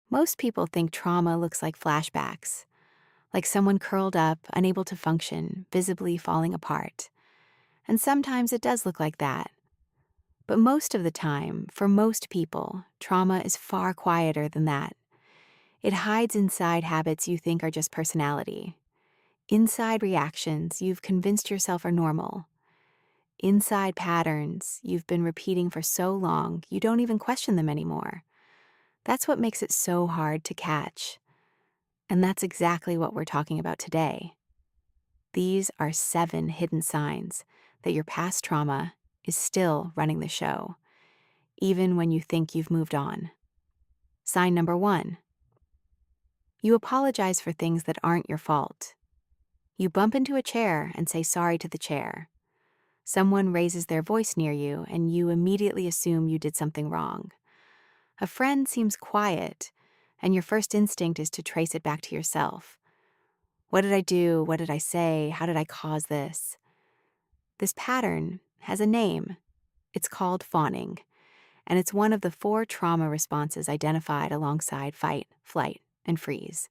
Most people think trauma looks like flashbacks, like someone curled up, unable to function, visibly falling apart. And sometimes it does look like that. But most of the time, for most people, trauma is far quieter than that. It hides inside habits you think are just personality, inside reactions you've convinced yourself are normal, inside patterns you've been repeating for so long you don't even question them anymore. That's what makes it so hard to catch. And that's exactly what we're talking about today. These are 7 hidden signs that your past trauma is still running the show, even when you think you've moved on. Sign number 1. You apologize for things that aren't your fault. You bump into a chair and say sorry to the chair. Someone raises their voice near you and you immediately assume you did something wrong. A friend seems quiet, and your first instinct is to trace it back to yourself. What did I do? What did I say? How did I cause this? This pattern has a name. It's called fawning, and it's one of the 4 trauma responses identified alongside fight, flight, and freeze.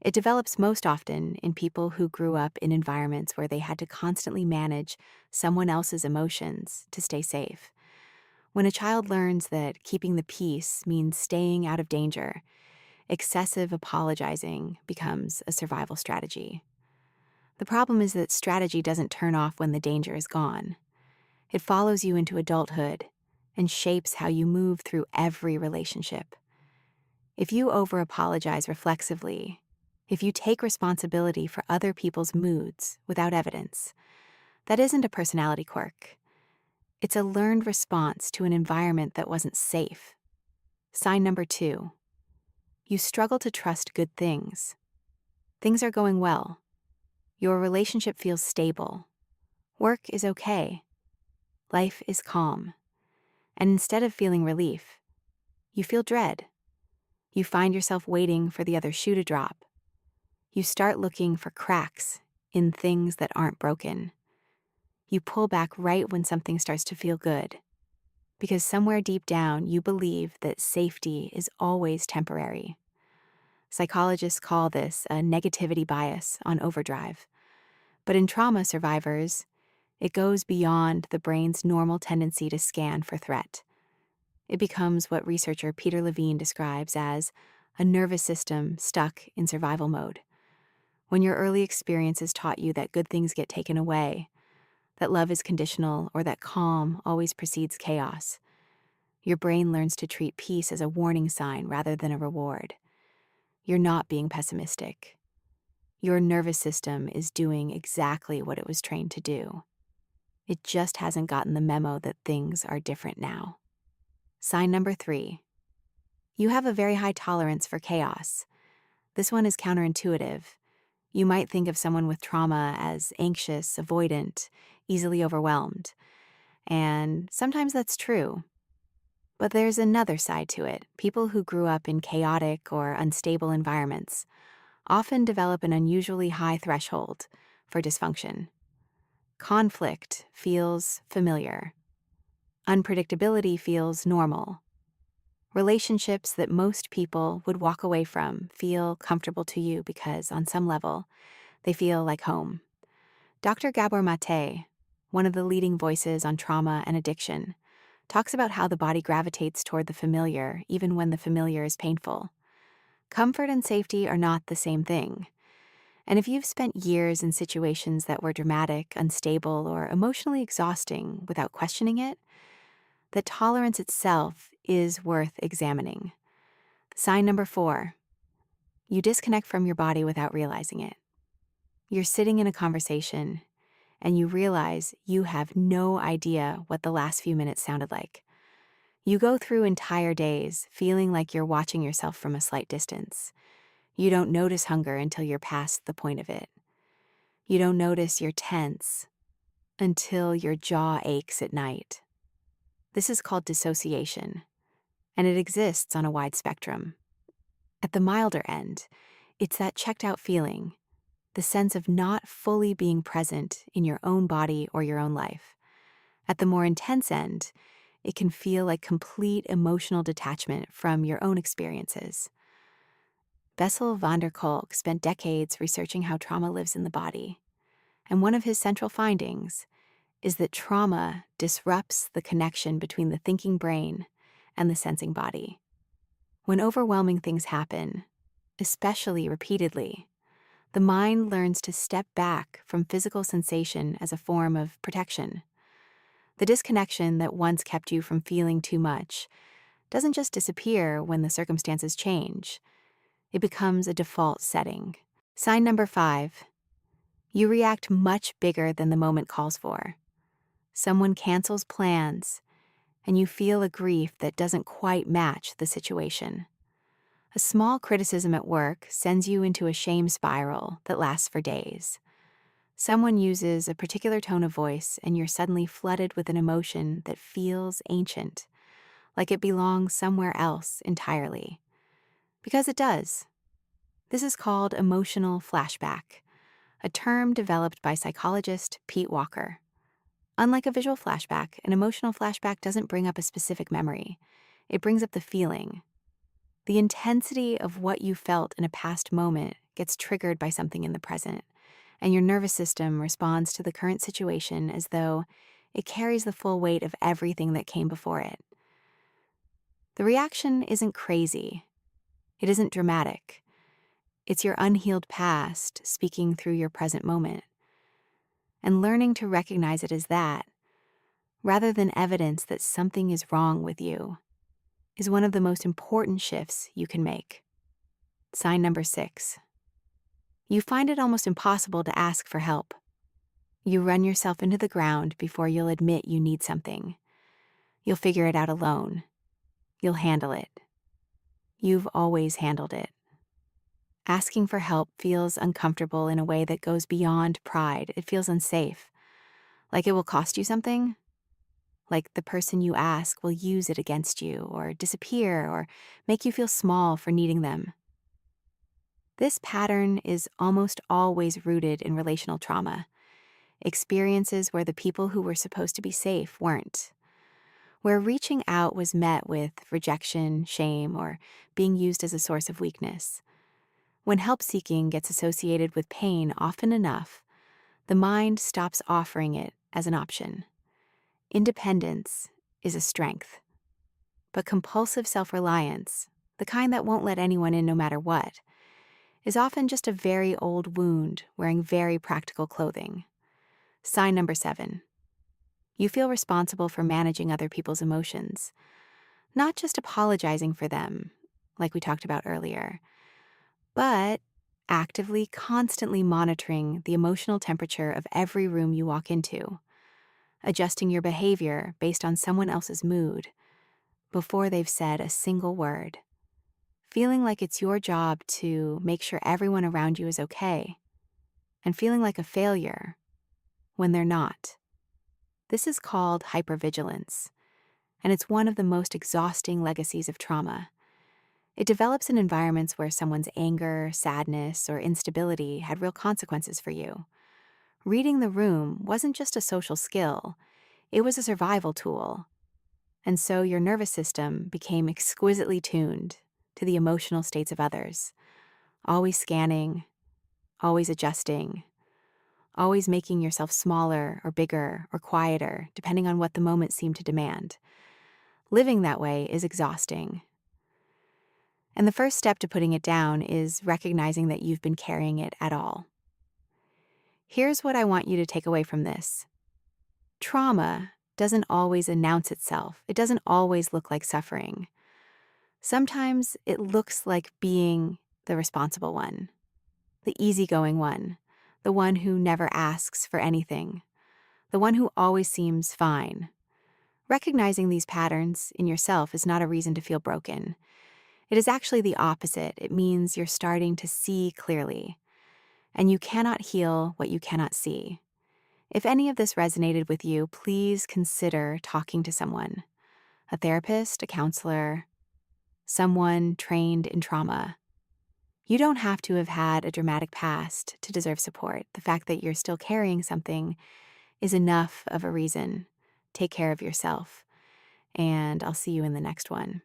It develops most often in people who grew up in environments where they had to constantly manage someone else's emotions to stay safe. When a child learns that keeping the peace means staying out of danger, excessive apologizing becomes a survival strategy. The problem is that strategy doesn't turn off when the danger is gone. It follows you into adulthood and shapes how you move through every relationship. If you over-apologize reflexively, if you take responsibility for other people's moods without evidence, that isn't a personality quirk. It's a learned response to an environment that wasn't safe. Sign number 2. You struggle to trust good things. Things are going well. Your relationship feels stable. Work is okay. Life is calm. And instead of feeling relief, you feel dread. You find yourself waiting for the other shoe to drop. You start looking for cracks in things that aren't broken. You pull back right when something starts to feel good, because somewhere deep down you believe that safety is always temporary. Psychologists call this a negativity bias on overdrive. But in trauma survivors, it goes beyond the brain's normal tendency to scan for threat. It becomes what researcher Peter Levine describes as a nervous system stuck in survival mode. When your early experiences taught you that good things get taken away, that love is conditional, or that calm always precedes chaos, your brain learns to treat peace as a warning sign rather than a reward. You're not being pessimistic. Your nervous system is doing exactly what it was trained to do. It just hasn't gotten the memo that things are different now. Sign number 3. You have a very high tolerance for chaos. This one is counterintuitive. You might think of someone with trauma as anxious, avoidant, easily overwhelmed. And sometimes that's true. But there's another side to it. People who grew up in chaotic or unstable environments often develop an unusually high threshold for dysfunction. Conflict feels familiar. Unpredictability feels normal. Relationships that most people would walk away from feel comfortable to you because, on some level, they feel like home. Dr. Gabor Mate, one of the leading voices on trauma and addiction, talks about how the body gravitates toward the familiar even when the familiar is painful. Comfort and safety are not the same thing. And if you've spent years in situations that were dramatic, unstable, or emotionally exhausting without questioning it, the tolerance itself is worth examining. Sign number 4. You disconnect from your body without realizing it. You're sitting in a conversation, and you realize you have no idea what the last few minutes sounded like. You go through entire days feeling like you're watching yourself from a slight distance. You don't notice hunger until you're past the point of it. You don't notice you're tense until your jaw aches at night. This is called dissociation, and it exists on a wide spectrum. At the milder end, it's that checked out feeling, the sense of not fully being present in your own body or your own life. At the more intense end, it can feel like complete emotional detachment from your own experiences. Bessel van der Kolk spent decades researching how trauma lives in the body, and one of his central findings is that trauma disrupts the connection between the thinking brain and the sensing body. When overwhelming things happen, especially repeatedly, the mind learns to step back from physical sensation as a form of protection. The disconnection that once kept you from feeling too much doesn't just disappear when the circumstances change, it becomes a default setting. Sign number 5, you react much bigger than the moment calls for. Someone cancels plans, and you feel a grief that doesn't quite match the situation. A small criticism at work sends you into a shame spiral that lasts for days. Someone uses a particular tone of voice, and you're suddenly flooded with an emotion that feels ancient, like it belongs somewhere else entirely. Because it does. This is called emotional flashback, a term developed by psychologist Pete Walker. Unlike a visual flashback, an emotional flashback doesn't bring up a specific memory. It brings up the feeling. The intensity of what you felt in a past moment gets triggered by something in the present, and your nervous system responds to the current situation as though it carries the full weight of everything that came before it. The reaction isn't crazy. It isn't dramatic. It's your unhealed past speaking through your present moment. And learning to recognize it as that, rather than evidence that something is wrong with you, is one of the most important shifts you can make. Sign number 6. You find it almost impossible to ask for help. You run yourself into the ground before you'll admit you need something. You'll figure it out alone. You'll handle it. You've always handled it. Asking for help feels uncomfortable in a way that goes beyond pride. It feels unsafe. Like it will cost you something. Like the person you ask will use it against you, or disappear, or make you feel small for needing them. This pattern is almost always rooted in relational trauma, experiences where the people who were supposed to be safe weren't, where reaching out was met with rejection, shame, or being used as a source of weakness. When help-seeking gets associated with pain often enough, the mind stops offering it as an option. Independence is a strength, but compulsive self-reliance, the kind that won't let anyone in no matter what, is often just a very old wound wearing very practical clothing. Sign number 7. You feel responsible for managing other people's emotions, not just apologizing for them, like we talked about earlier, but actively, constantly monitoring the emotional temperature of every room you walk into, adjusting your behavior based on someone else's mood before they've said a single word, feeling like it's your job to make sure everyone around you is okay, and feeling like a failure when they're not. This is called hypervigilance, and it's one of the most exhausting legacies of trauma. It develops in environments where someone's anger, sadness, or instability had real consequences for you. Reading the room wasn't just a social skill, it was a survival tool. And so your nervous system became exquisitely tuned to the emotional states of others, always scanning, always adjusting, always making yourself smaller or bigger or quieter, depending on what the moment seemed to demand. Living that way is exhausting. And the first step to putting it down is recognizing that you've been carrying it at all. Here's what I want you to take away from this. Trauma doesn't always announce itself. It doesn't always look like suffering. Sometimes it looks like being the responsible one, the easygoing one, the one who never asks for anything, the one who always seems fine. Recognizing these patterns in yourself is not a reason to feel broken. It is actually the opposite. It means you're starting to see clearly, and you cannot heal what you cannot see. If any of this resonated with you, please consider talking to someone, a therapist, a counselor, someone trained in trauma. You don't have to have had a dramatic past to deserve support. The fact that you're still carrying something is enough of a reason. Take care of yourself, and I'll see you in the next one.